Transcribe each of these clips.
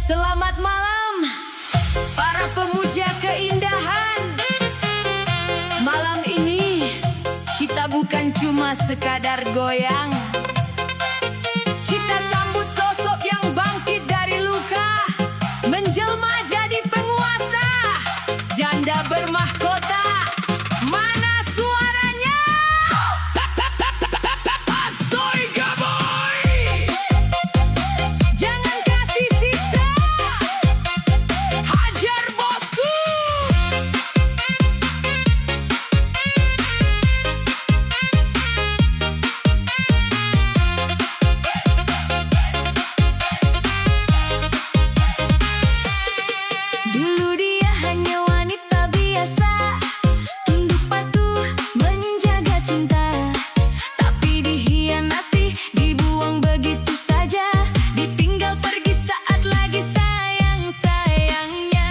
Selamat malam, para pemuja keindahan. Malam ini kita bukan cuma sekadar goyang. Kita sambut sosok yang bangkit dari luka, menjelma jadi penguasa, janda bermahkota. Mana suaranya? Soiga boy. Jangan kasih sisa, hajar bosku. Dulu dia hanya wanita biasa, tunduk patuh menjaga cinta. Tapi dikhianati, dibuang begitu saja, ditinggal pergi saat lagi sayang-sayangnya.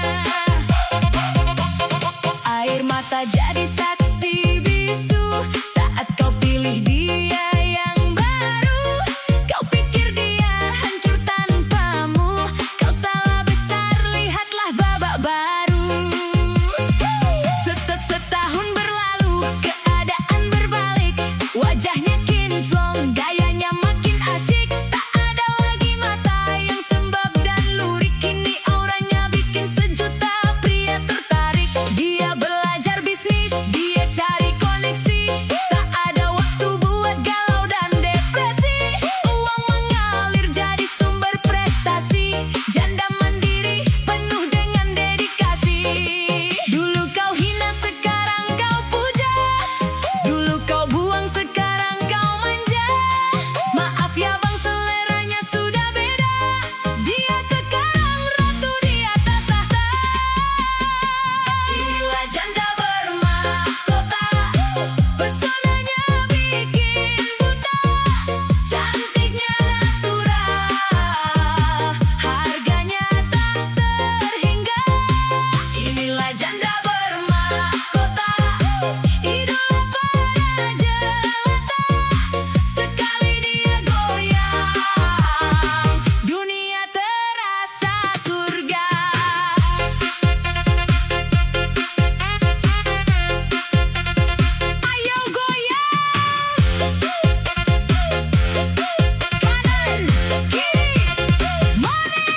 Air mata jadi saksi bisu saat kau pilih dia yang baru. Kau pikir dia hancur tanpamu, kau salah besar, lihatlah babak baru. Setahun berlalu, keadaan berbalik, wajahnya kinclong, gayanya makin asyik. Tak ada lagi mata yang sembab dan lurik, kini auranya bikin sejuta pria tertarik. Dia belajar bisnis, dia cari koneksi, tak ada waktu buat galau dan depresi. Uang mengalir jadi sumber prestasi, janda mandiri penuh dengan dedikasi. Dulu kau hina, sekarang kau puja. Dulu kau buang, sekarang kau manja. Maaf ya bang, seleranya sudah beda. Dia sekarang ratu di atas tahta. Inilah janda bermahkota, pesonanya bikin buta, cantiknya natural, harganya tak terhingga. Inilah janda bermahkota, idola para jelata. Sekali dia goyang, dunia terasa surga. Ayo goyang, kanan kiri money.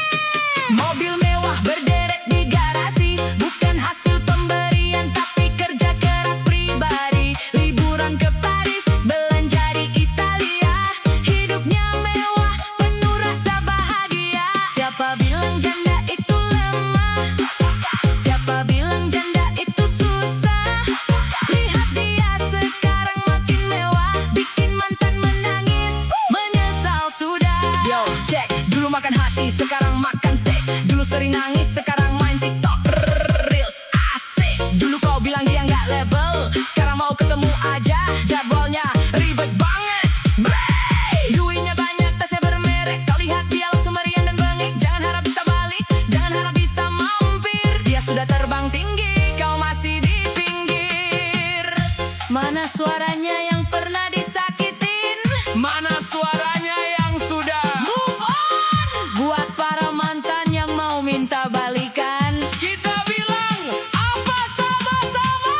Mobil mewah berderet di garasi, bukan hasil pemberian tapi kerja keras pribadi. Liburan ke Paris, belanja di Italia, hidupnya mewah penuh rasa bahagia. Siapa bilang janda itu lemah? Siapa bilang janda itu susah? Lihat dia sekarang makin mewah, bikin mantan menangis, menyesal sudah. Yo, cek, dulu makan hati, sekarang makan steak. Dulu sering nangis, sekarang main TikTok. Reels, asik. Dulu kau bilang dia nggak level, sekarang mau ketemu aja, jadwalnya ribet banget. Bray! Duitnya banyak, tasnya bermerek, kau lihat dia semerian dan bengek. Jangan harap bisa balik, jangan harap bisa mampir. Dia sudah terbang tinggi, kau masih di pinggir. Mana suaranya yang pernah disakitin? Mana suaranya yang sudah Move on! Buat para mantan yang mau minta balikan, kita bilang apa sama-sama?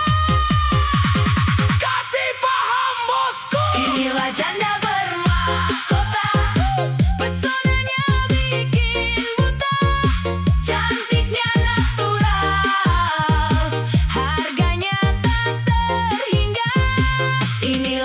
Kasih paham bosku. inilah janda bermahkota, pesonanya bikin buta, cantiknya natural, harganya tak terhingga. Inilah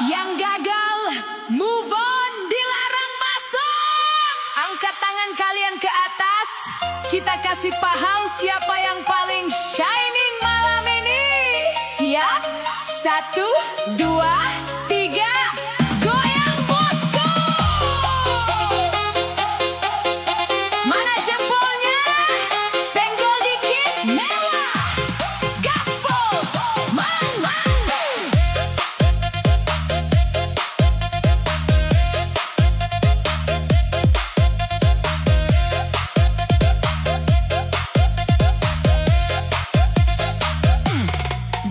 Yang gagal, move on, dilarang masuk. Angkat tangan kalian ke atas. Kita kasih paham siapa yang paling shining malam ini. Siap? 1, 2, 3. Goyang bosku. Mana jempolnya? Senggol dikit, mewah. Gaspol, man.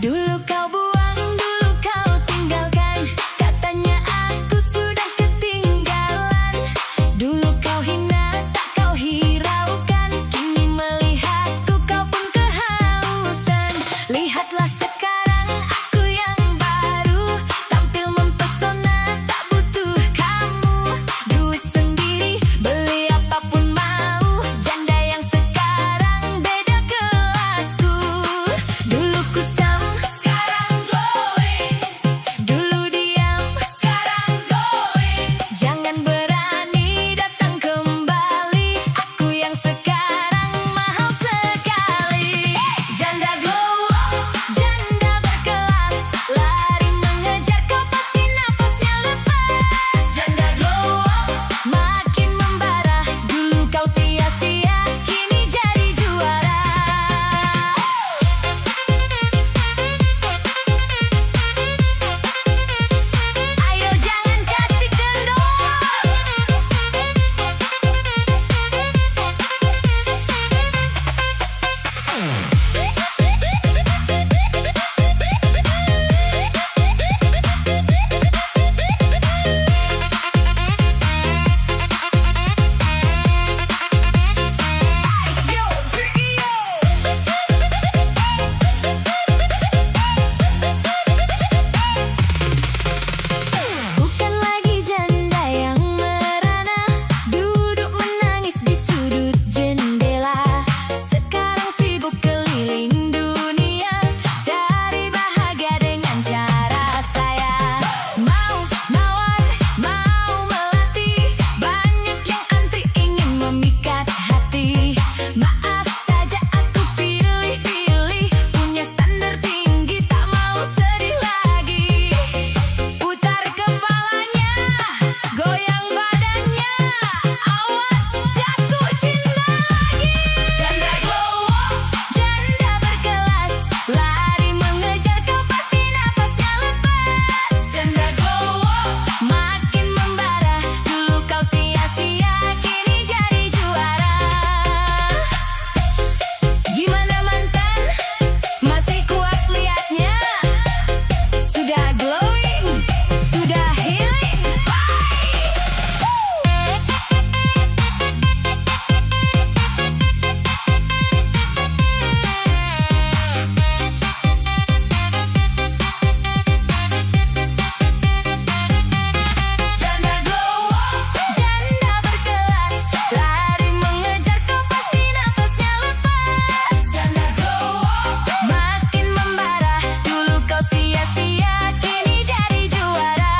Dulu kau buang, dulu kau tinggalkan. Katanya aku sudah ketinggalan. Dulu kau hina, tak kau hiraukan. Kini melihatku kau pun kehausan. Lihatlah sekarang aku yang baru. Tampil mempesona, tak butuh kamu. Duit sendiri, beli apapun mau. Janda yang sekarang beda kelasku. Dulu kusam, sekarang glowing. Dulu diam, sekarang going. Jangan berani datang kembali. Aku yang sekarang mahal sekali. Janda glow up, janda berkelas. Lari mengejar kau pasti nafasnya lepas. Janda glow up, makin membara. Dulu kau sia-sia, kini jadi juara. Ayo jangan kasih kendor. Yo, Tricky yo. Bukan lagi janda yang merana, duduk menangis di sudut jendela. Sekarang sibuk keliling dunia, cari bahagia dengan cara saya. Mau nawar, mau melatih, banyak yang antri ingin memikat hati. Maaf saja aku pilih-pilih, punya standar tinggi, tak mau sedih lagi. Putar kepalanya, goyang badannya, awas jatuh cinta lagi. Janda glow up, janda berkelas. Lari mengejar kau pasti nafasnya lepas. Janda glow up, makin membara. Dulu kau sia-sia, kini jadi juara. Gimana mantan? Masih kuat liatnya? Sudah glowing, sudah healing. Janda glow up, janda berkelas. Lari mengejar kau pasti nafasnya lepas. Janda glow up, makin membara. Dulu kau sia-sia, kini jadi juara.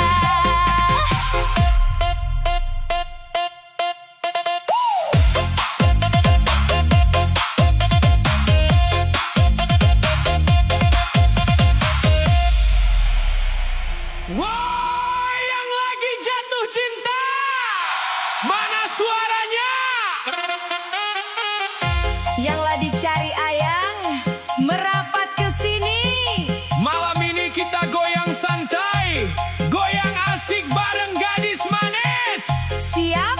Wah, yang lagi jatuh cinta. Mana suaranya? Yang lah dicari ayang, merapat ke sini. Malam ini kita goyang santai, goyang asik bareng gadis manis. Siap?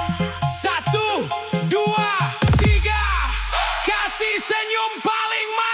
1, 2, 3. Kasih senyum paling manis.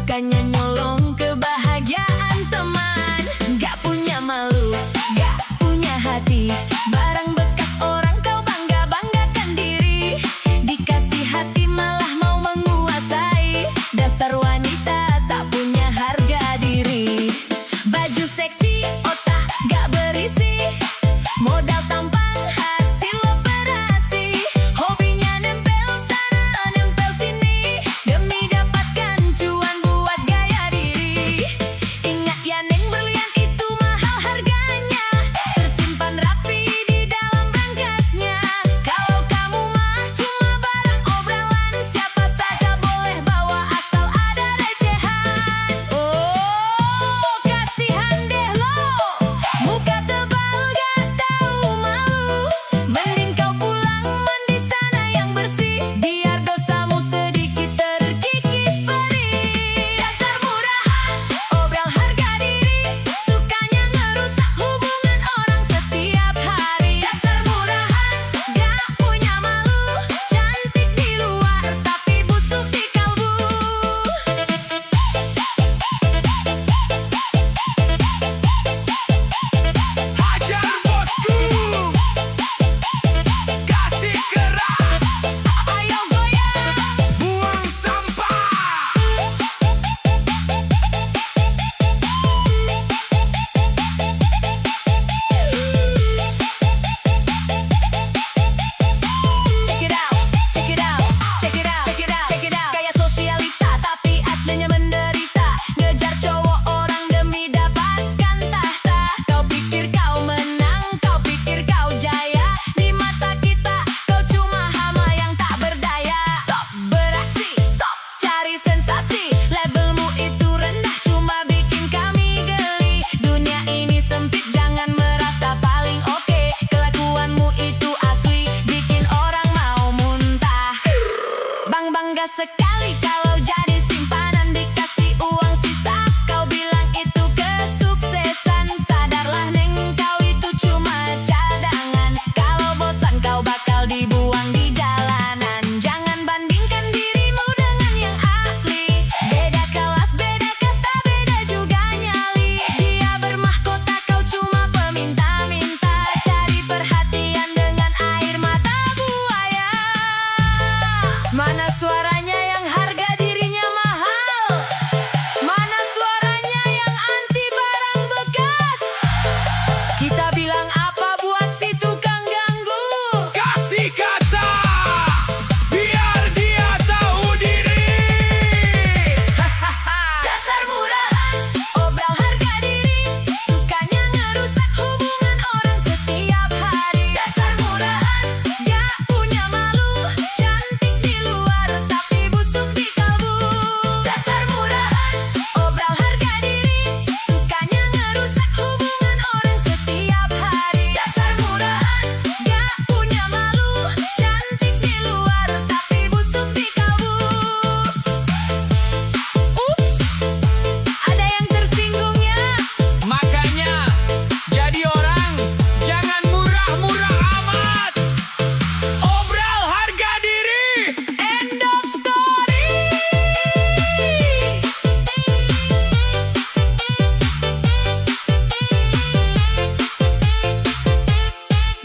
sukanya nyolong kebahagiaan teman. Gak punya malu, gak punya hati, barang bekas orang kau bangga-banggakan diri. Dikasih hati malah mau menguasai, dasar wanita tak punya harga diri. Baju seksi, otak gak berisi, modal tampang hasil operasi. Hobinya nempel sana nempel sini, demi dapatkan cuan buat gaya diri. Ingat ya neng, berlian itu mahal harganya, tersimpan rapi di dalam berangkasnya. Kalau kamu mah cuma barang obrolan, siapa saja boleh bawa asal ada recehan. Oh kasihan deh lo, muka tebal gak tahu malu. Mending kau pulang mandi sana yang bersih, biar dosamu sedikit terkikis perih. Dasar murahan, obral harga diri, sukanya ngerusak hubungan orang setiap hari. Dasar murahan, gak punya malu, cantik di luar tapi busuk di kalbu. Hajar bosku, kasih keras, Ayo goyang, buang sampah. check it out, check it out, check it out, check it out, check it out. Kayak sosialita tapi aslinya menderita, ngejar cowok orang demi dapatkan tahta. Kau pikir kau menang, kau pikir kau jaya, di mata kita kau cuma hama yang tak berdaya. Stop beraksi, stop cari sensasi, levelmu itu rendah cuma bikin kami geli. Dunia ini sempit, jangan merasa paling oke, kelakuanmu itu asli bikin orang mau muntah. Bang bangga sekali kalau jadi simpanan, dikasih uang sisa kau bilang itu kesuksesan. Sadarlah neng, kau itu cuma cadangan, kalau bosan kau bakal dibuang di jalanan. Jangan bandingkan dirimu dengan yang asli, beda kelas, beda kasta, beda juga nyali. Dia bermahkota, kau cuma peminta-minta, cari perhatian dengan air mata buaya. Mana suaranya yang harga dirinya mahal? Mana suaranya yang anti barang bekas? Kita bilang apa buat si tukang ganggu? Kasih kata, biar dia tahu diri. Dasar murahan, obral harga diri, sukanya ngerusak hubungan orang setiap hari. Dasar murahan, gak punya malu, cantik di luar tapi busuk di kalbu. Dasar murahan, obral harga diri, sukanya ngerusak hubungan orang setiap hari. Dasar murahan, gak punya malu, cantik di luar tapi busuk di kalbu. Ups, ada yang tersinggung ya? Makanya jadi orang jangan murah-murah amat. Obral harga diri. End of story.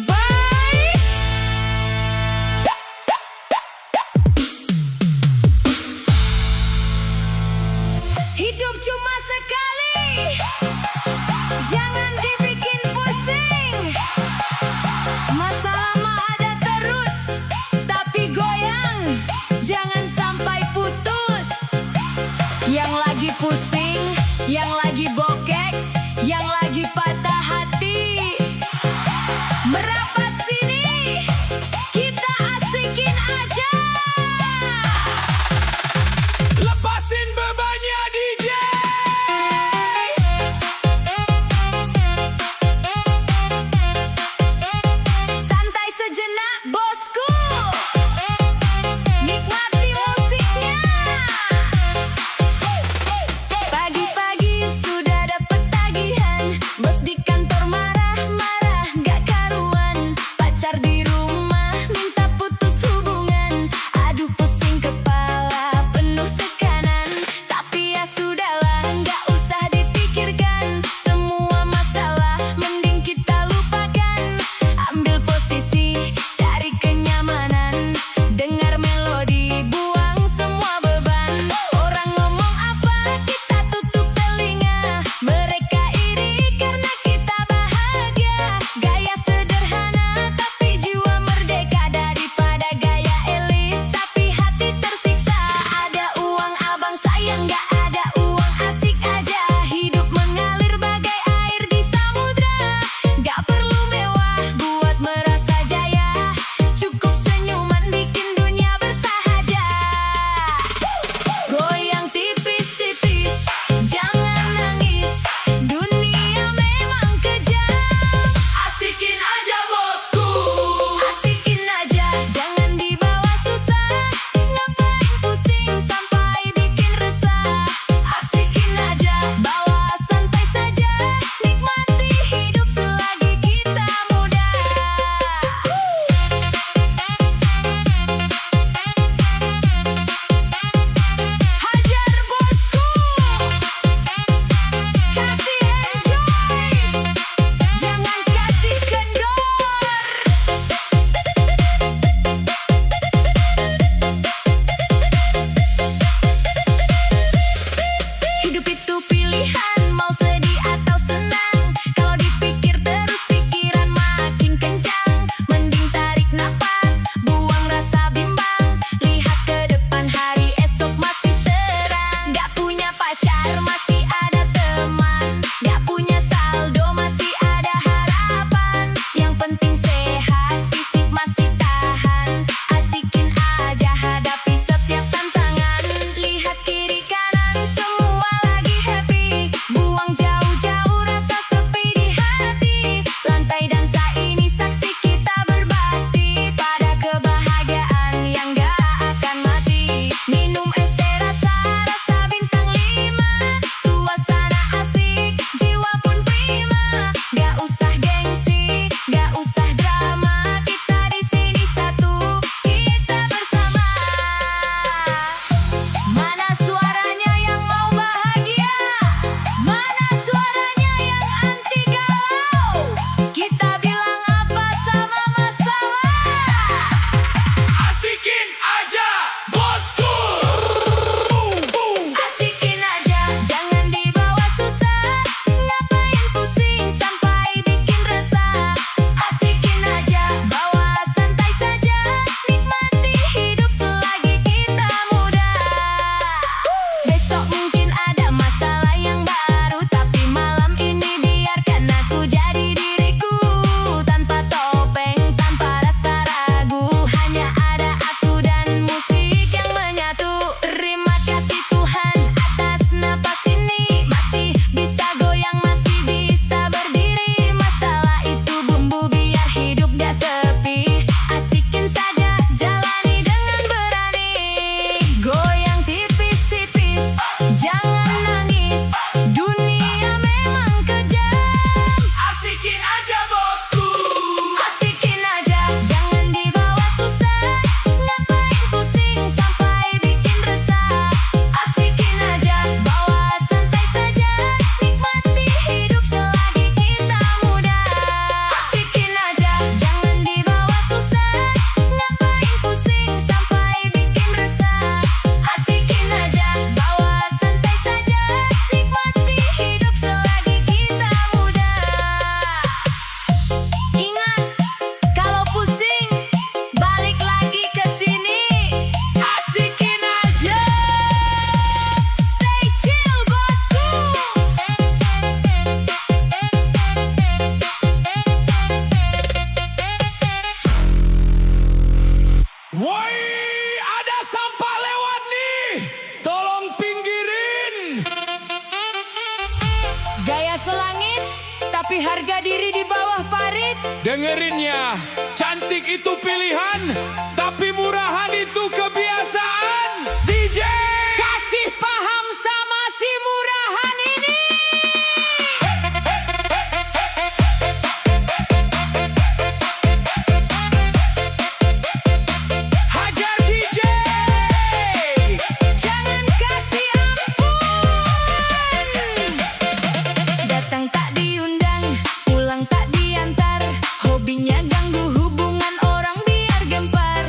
Bye. Hidup cuma sekali, jangan dibikin pusing. Masalah mah ada terus, tapi goyang, jangan sampai putus. Yang lagi pusing, yang lagi bokek, yang lagi patah hati, merapat sini, kita asikin aja. Lepasin bebannya DJ. Santai sejenak bosku, nikmati musiknya. Pagi-pagi sudah jangan nangis, dunia memang kejam. Asikin aja bosku. Asikin aja, jangan dibawa susah. Ngapain pusing sampai bikin resah. Asikin aja, bawa santai saja. Nikmati hidup selagi kita muda. Asikin aja, jangan dibawa susah. Ngapain pusing sampai bikin resah. Asikin aja, bawa santai saja. Nikmati hidup selagi kita muda. Ingat, kalau pusing, balik lagi ke sini. Asikin aja. Stay chill, bosku. Woi, ada sampah lewat nih. Tolong pinggirin. Gaya selangit, tapi harga diri di bawah parit. Dengerin ya, cantik itu pilihan, tapi murahan itu kebiasaan. DJ, Kasih paham sama si murahan ini. hajar DJ. Jangan kasih ampun. Datang tak diundang, pulang tak diantar. Hobinya ganggu hubungan orang biar gempar.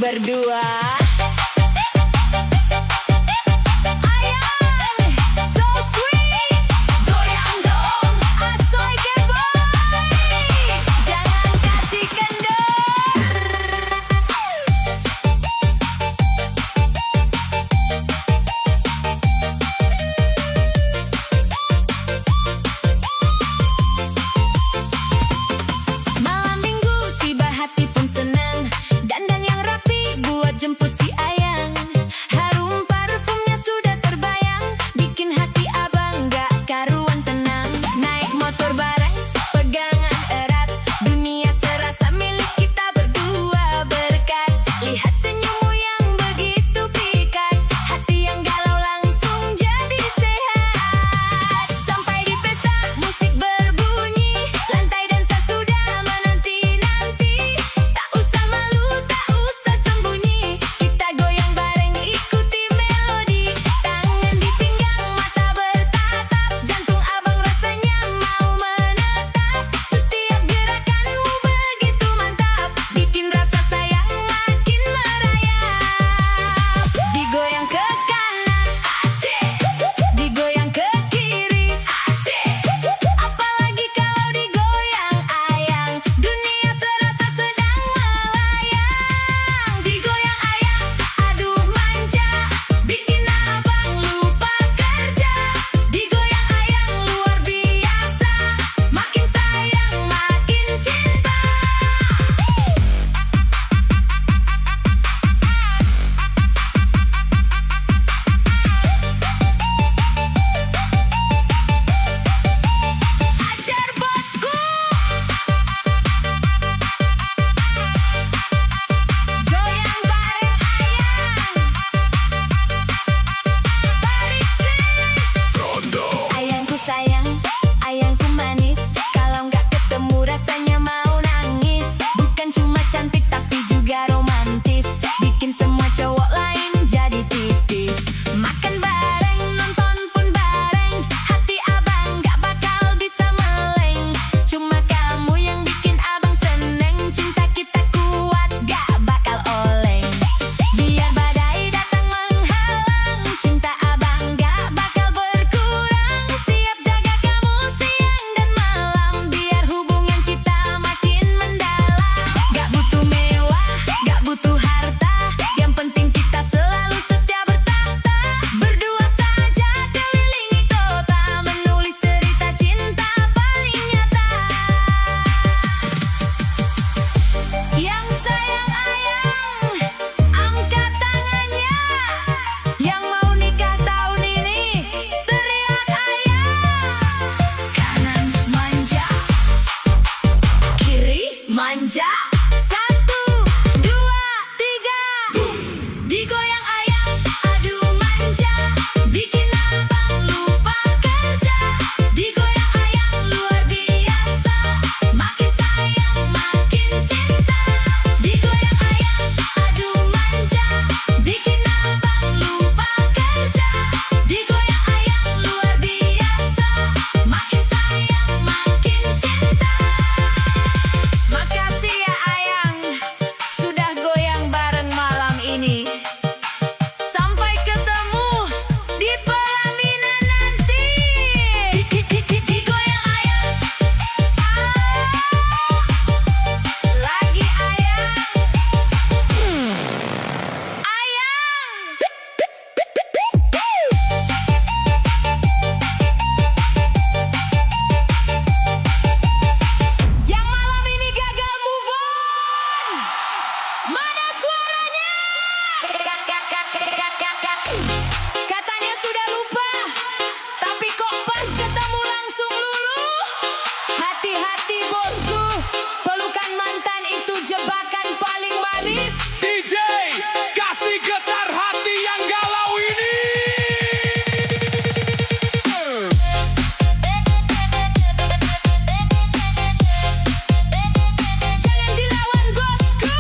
berdua. Ayang, so sweet, goyang dong, asoy ke boy, jangan kasih kendor. Malam minggu tiba hati pun senang, dandan yang rapi buat jemput si ayang. Harum parfumnya sudah terbayang, bikin hati abang gak karuan tenang. Naik motor bareng, pegangan erat, dunia serasa milik kita berdua. Berkat lihat senyummu yang begitu pikat, hati yang galau langsung jadi sehat. Sampai di pesta musik berbunyi, lantai dansa sudah menanti-nanti. Tak usah malu, tak usah sembunyi, kita goyang bareng ikuti melodi. Tangan di pinggang, mata bertatap, jantung abang rasanya mau menetap. Setiap gerakanmu begitu mantap, bikin rasa sayang makin merayap. Digoyang ke kanan, asyik, digoyang ke kiri, asyik. Apalagi kalau digoyang ayang, dunia serasa sedang melayang. Digoyang ayang, aduh manja, bikin abang lupa kerja. Digoyang ayang luar biasa, makin sayang makin cinta. Ajar bosku, goyang bareng ayang, tarik sis. Ayangku sayang, ayangku manis, kalau nggak ketemu rasanya mau nangis. Bukan cuma cantik tapi juga romantis, bikin semua cowok lain jadi tipis. Makan bareng, nonton pun bareng, hati abang nggak bakal bisa meleng. Cuma kamu yang bikin abang seneng, cinta kita kuat gak bakal oleng. Biar badai datang menghalang, cinta abang gak bakal berkurang. Siap jaga kamu siang dan malam, biar hubungan kita makin mendalam. Gak butuh mewah, gak butuh harta, yang penting kita selalu setia bertahta. Berdua saja kelilingi kota, menulis cerita cinta paling nyata. Yang sayang ayang, angkat tangannya. Yang mau nikah tahun ini, teriak ayang. Kanan manja, kiri manja. 1, 2, 3, digoyang ayang, aduh manja, bikin abang lupa kerja. Digoyang ayang luar biasa, makin sayang makin cinta. Digoyang ayang, aduh manja, bikin abang lupa kerja. Digoyang ayang luar biasa, makin sayang makin cinta. Makasih ya ayang, sudah goyang bareng malam ini. Sampai ketemu di pelaminan nanti. Digoyang ayang, lagi ayang, ayang. Yang malam ini gagal move on, mana suaranya? Katanya sudah lupa, tapi kok pas ketemu langsung luluh. Hati-hati bosku, pelukan mantan itu jebakan paling manis. DJ, kasih getar hati yang galau ini. Jangan dilawan bosku.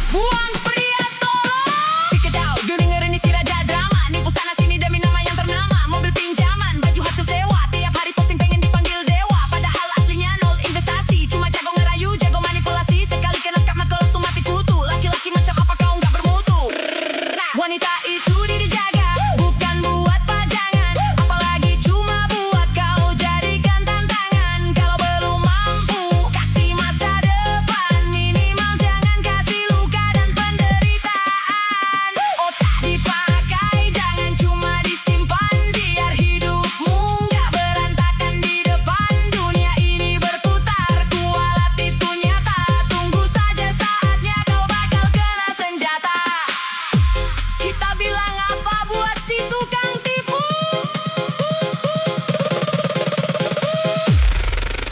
buang pria tolol. Check it out, dengerin ini si raja drama. Nipu sana sini demi nama yang ternama. Mobil pinjaman, baju hasil sewa. Tiap hari posting pengen dipanggil dewa. Padahal aslinya nol investasi. Cuma jago ngerayu, jago manipulasi. Sekali kena skap kau langsung mati kutu. Laki-laki macam apa kau nggak bermutu? Nah, wanita itu dijaga, bukan buat pajangan. Apalagi cuma buat kau jadikan tantangan. Kalau belum mampu, kasih masa depan. Minimal jangan kasih luka dan penderitaan. Otak dipakai, jangan cuma disimpan. Biar hidupmu nggak berantakan di depan. Dunia ini berputar, kualat itu nyata. Tunggu saja saatnya kau bakal kena senjata. Kita bilang apa buat si tukang tipu?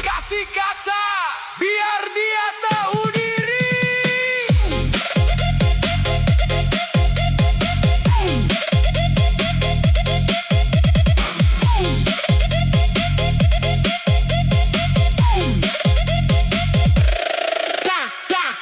Kasih kaca biar dia tahu diri. Dah, dah.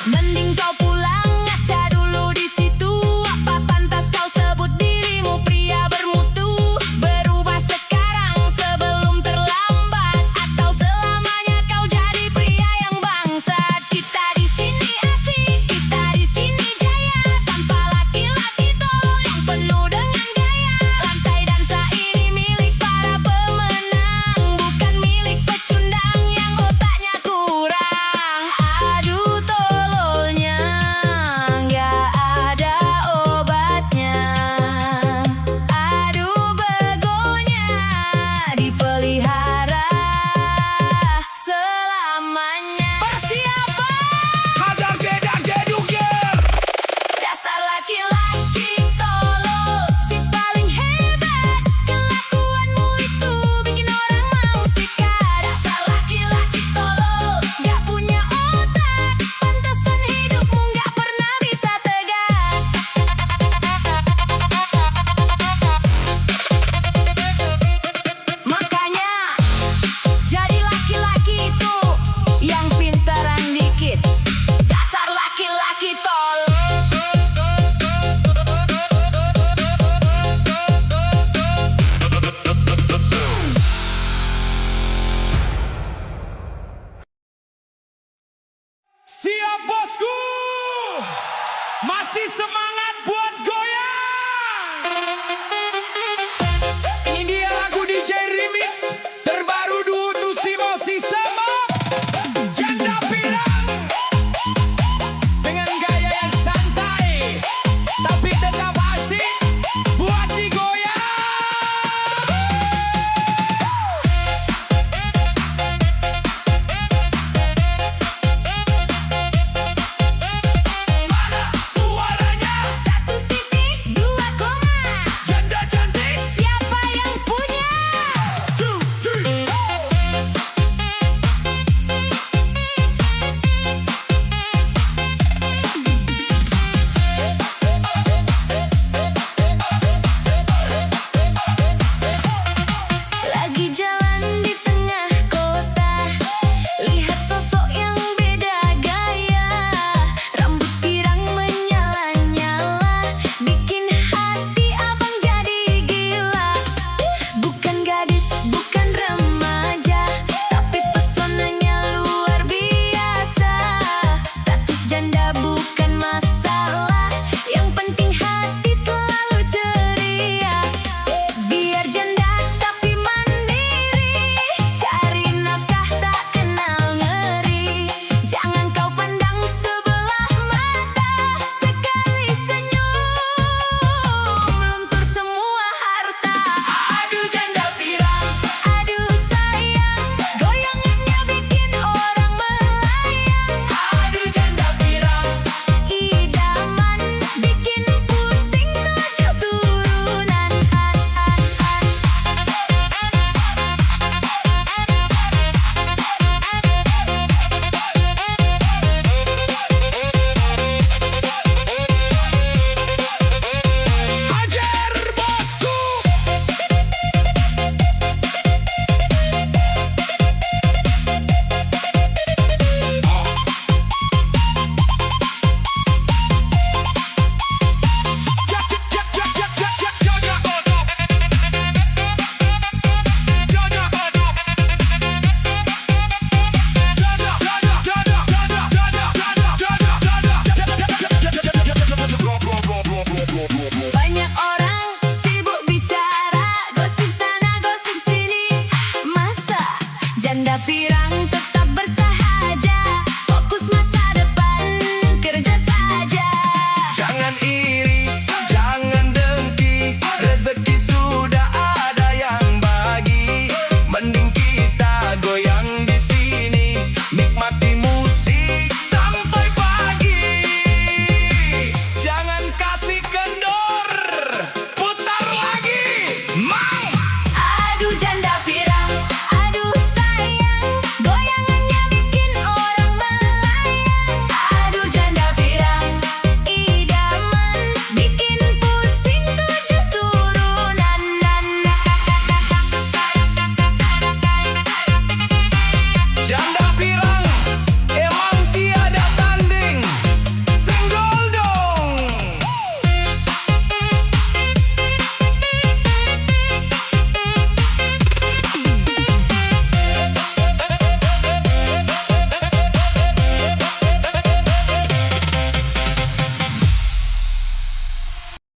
Mending kau pulang, ngaca dulu di situ. Apa pantas kau sebut dirimu pria bermutu? Berubah sekarang sebelum terlambat, atau selamanya kau jadi pria yang bangsat. Kita di sini asik, kita di sini jaya. Tanpa laki-laki tolol yang penuh dengan gaya. Lantai dansa ini milik para pemenang, bukan milik pecundang yang otaknya kurang. Aduh tololnya, nggak ada obatnya. Aduh begonya, dipelihara selamanya. Persiapan, Hadar gedak gedugel. dasar laki-laki tolol, si paling hebat. Kelakuanmu itu bikin orang mau sikat. Dasar laki-laki tolol, nggak punya otak. Pantesan hidupmu nggak pernah bisa tegak. Makanya jadi laki-laki itu yang pintaran dikit. Dasar laki-laki tolol. Siap bosku. Masih semangat.